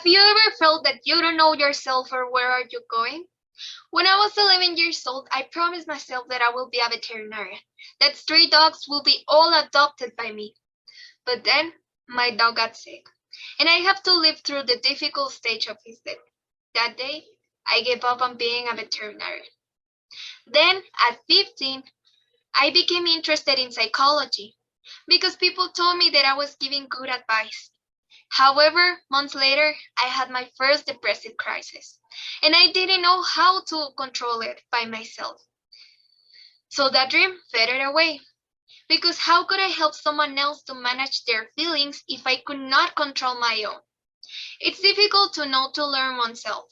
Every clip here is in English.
Have you ever felt that you don't know yourself or where are you going? When I was 11 years old, I promised myself that I will be a veterinarian, that stray dogs will be all adopted by me. But then my dog got sick, and I have to live through the difficult stage of his death. That day, I gave up on being a veterinarian. Then, at 15, I became interested in psychology because people told me that I was giving good advice. However, months later, I had my first depressive crisis, and I didn't know how to control it by myself. So that dream faded away. Because how could I help someone else to manage their feelings if I could not control my own? It's difficult to know to learn oneself.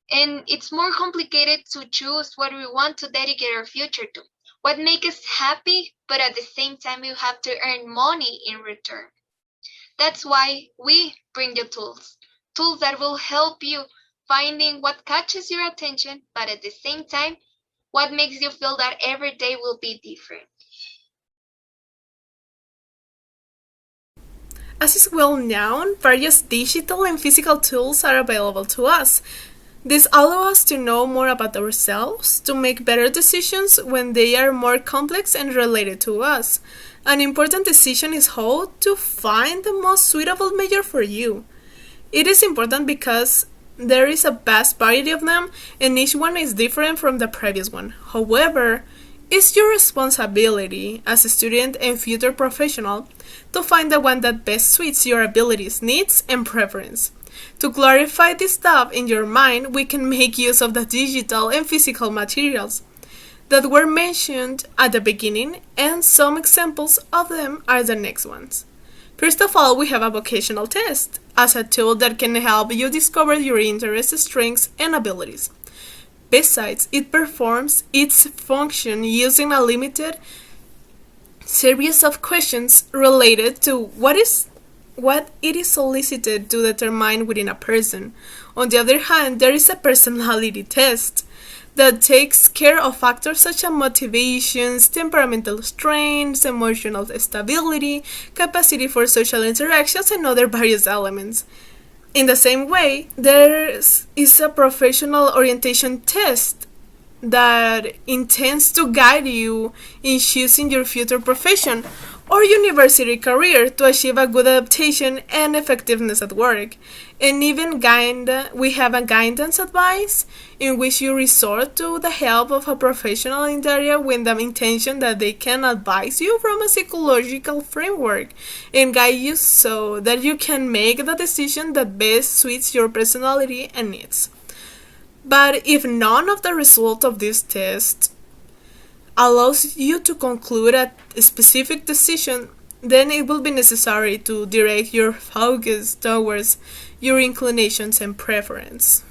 And it's more complicated to choose what we want to dedicate our future to. What makes us happy, but at the same time you have to earn money in return. That's why we bring you tools. Tools that will help you finding what catches your attention, but at the same time, what makes you feel that every day will be different. As is well known, various digital and physical tools are available to us. This allows us to know more about ourselves, to make better decisions when they are more complex and related to us. An important decision is how to find the most suitable major for you. It is important because there is a vast variety of them and each one is different from the previous one. However, it's your responsibility as a student and future professional to find the one that best suits your abilities, needs, and preference. To clarify this stuff in your mind, we can make use of the digital and physical materials that were mentioned at the beginning, and some examples of them are the next ones. First of all, we have a vocational test as a tool that can help you discover your interests, strengths, and abilities. Besides, it performs its function using a limited series of questions related to what it is solicited to determine within a person. On the other hand, there is a personality test that takes care of factors such as motivations, temperamental strengths, emotional stability, capacity for social interactions, and other various elements. In the same way, there is a professional orientation test that intends to guide you in choosing your future profession or university career to achieve a good adaptation and effectiveness at work. And even we have a guidance advice in which you resort to the help of a professional in the area with the intention that they can advise you from a psychological framework and guide you so that you can make the decision that best suits your personality and needs. But if none of the result of this test allows you to conclude a specific decision, then it will be necessary to direct your focus towards your inclinations and preference.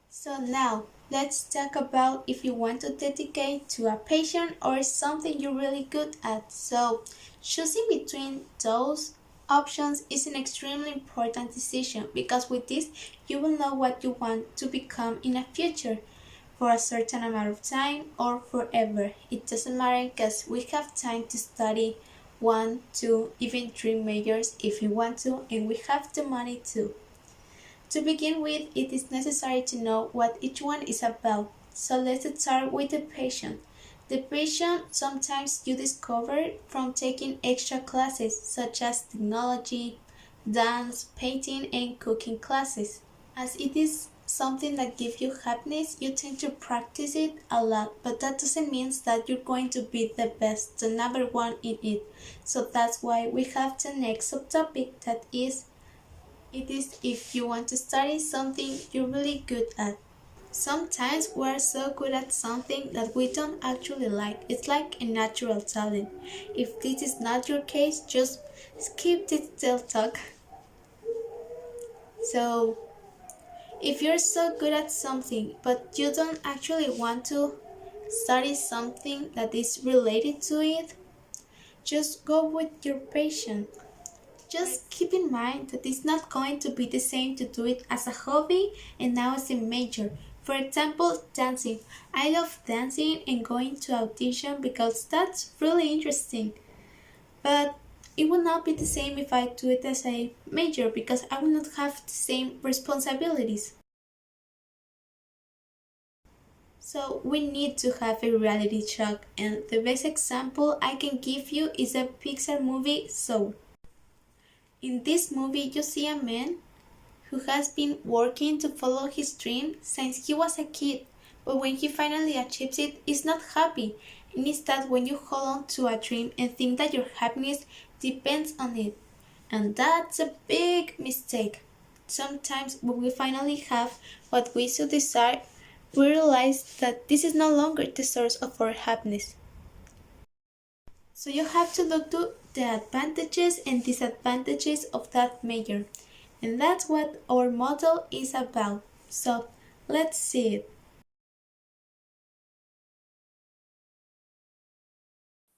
So now, let's talk about if you want to dedicate to a passion or something you're really good at. So, choosing between those options is an extremely important decision because with this, you will know what you want to become in the future for a certain amount of time or forever. It doesn't matter because we have time to study one, two, even three majors if you want to, and we have the money too. To begin with, it is necessary to know what each one is about. So let's start with the passion. The passion sometimes you discover from taking extra classes such as technology, dance, painting, and cooking classes. As it is something that gives you happiness, you tend to practice it a lot, but that doesn't mean that you're going to be the best, the number one in it. So that's why we have the next subtopic that is it is if you want to study something you're really good at. Sometimes we're so good at something that we don't actually like. It's like a natural talent. If this is not your case, just skip this talk. So, if you're so good at something but you don't actually want to study something that is related to it, just go with your passion. Just keep in mind that it's not going to be the same to do it as a hobby and now as a major. For example, dancing. I love dancing and going to audition because that's really interesting. But it will not be the same if I do it as a major because I will not have the same responsibilities. So we need to have a reality check, and the best example I can give you is a Pixar movie Soul. In this movie, you see a man who has been working to follow his dream since he was a kid, but when he finally achieves it, he's not happy. And it's that when you hold on to a dream and think that your happiness depends on it. And that's a big mistake. Sometimes when we finally have what we so desire, we realize that this is no longer the source of our happiness. So you have to look to the advantages and disadvantages of that major. And that's what our model is about. So let's see it.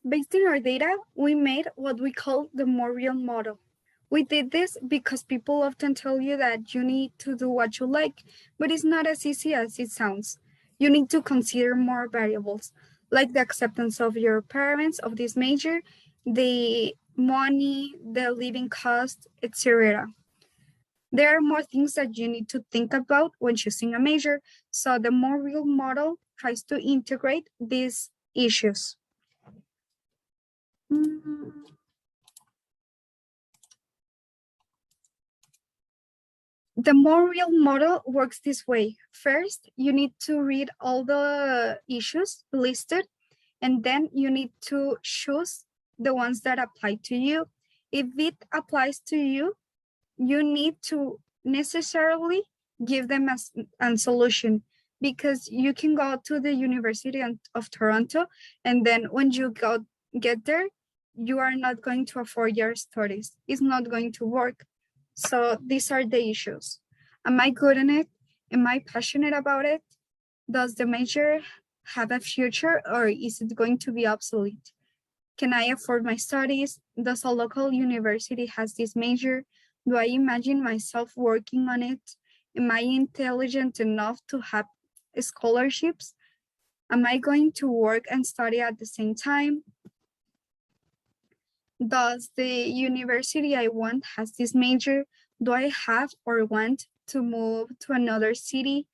Based on our data, we made what we call the more real model. We did this because people often tell you that you need to do what you like, but it's not as easy as it sounds. You need to consider more variables, like the acceptance of your parents of this major, the money, the living cost, etc. There are more things that you need to think about when choosing a major, so the more real model tries to integrate these issues. The more real model works this way. First, you need to read all the issues listed, and then you need to choose the ones that apply to you. If it applies to you, you need to necessarily give them a solution, because you can go to the University of Toronto, and then when you get there, you are not going to afford your studies. It's not going to work. So these are the issues. Am I good in it? Am I passionate about it? Does the major have a future, or is it going to be obsolete? Can I afford my studies? Does a local university has this major? Do I imagine myself working on it? Am I intelligent enough to have scholarships? Am I going to work and study at the same time? Does the university I want has this major? Do I have or want to move to another city?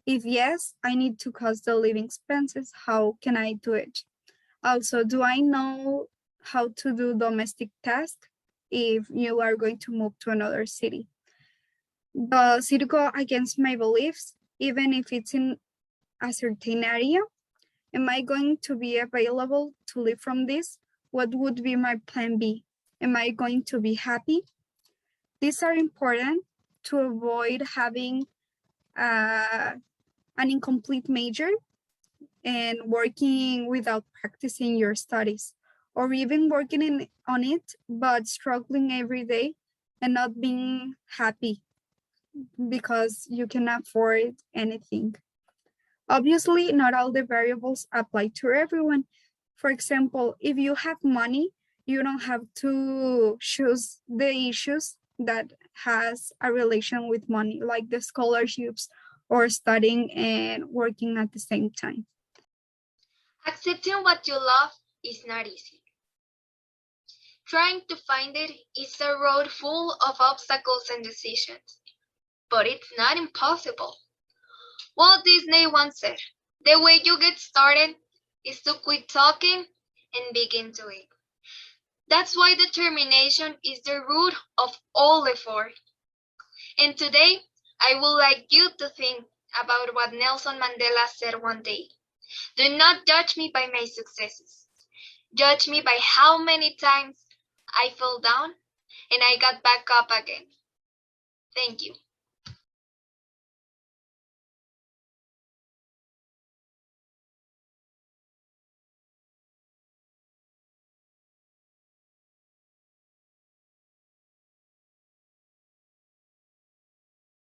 If yes, I need to cost the living expenses. How can I do it? Also, do I know how to do domestic tasks if you are going to move to another city? Does it go against my beliefs, even if it's in a certain area? Am I going to be available to live from this? What would be my plan B? Am I going to be happy? These are important to avoid having an incomplete major and working without practicing your studies, or even working on it, but struggling every day and not being happy because you can afford anything. Obviously, not all the variables apply to everyone. For example, if you have money, you don't have to choose the issues that has a relation with money, like the scholarships or studying and working at the same time. Accepting what you love is not easy. Trying to find it is a road full of obstacles and decisions, but it's not impossible. Walt Disney once said, "The way you get started is to quit talking and begin to it." That's why determination is the root of all effort. And today, I would like you to think about what Nelson Mandela said one day. "Do not judge me by my successes. Judge me by how many times I fell down and I got back up again." Thank you.